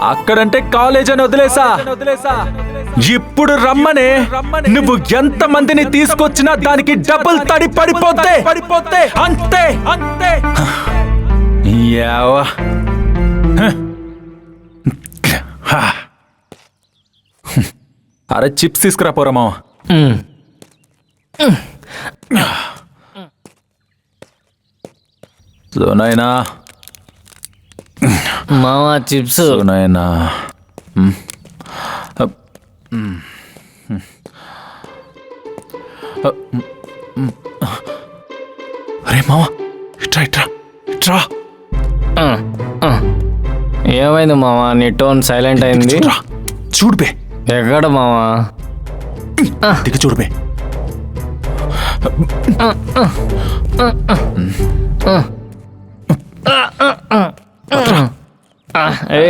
అక్కడంటే college అని వదిలేసా. ఇప్పుడు రమ్మనే నువ్వు ఎంత మందిని తీసుకొచ్చినా దానికి డబుల్ తడి పడిపోతే అంతే అంతే. యావా అరే చిప్స్ తీసుకురా పోరా మావా. సోనాయనా మావా చిప్స్. సోనాయనా అరే మావా ఇట్రా ఇట్రా ఇట్రా. ఏమైంది మావా, నీ టోన్ సైలెంట్ అయింది? చూడుబే. ఎక్కడ మావా? దిగ చూడుబే.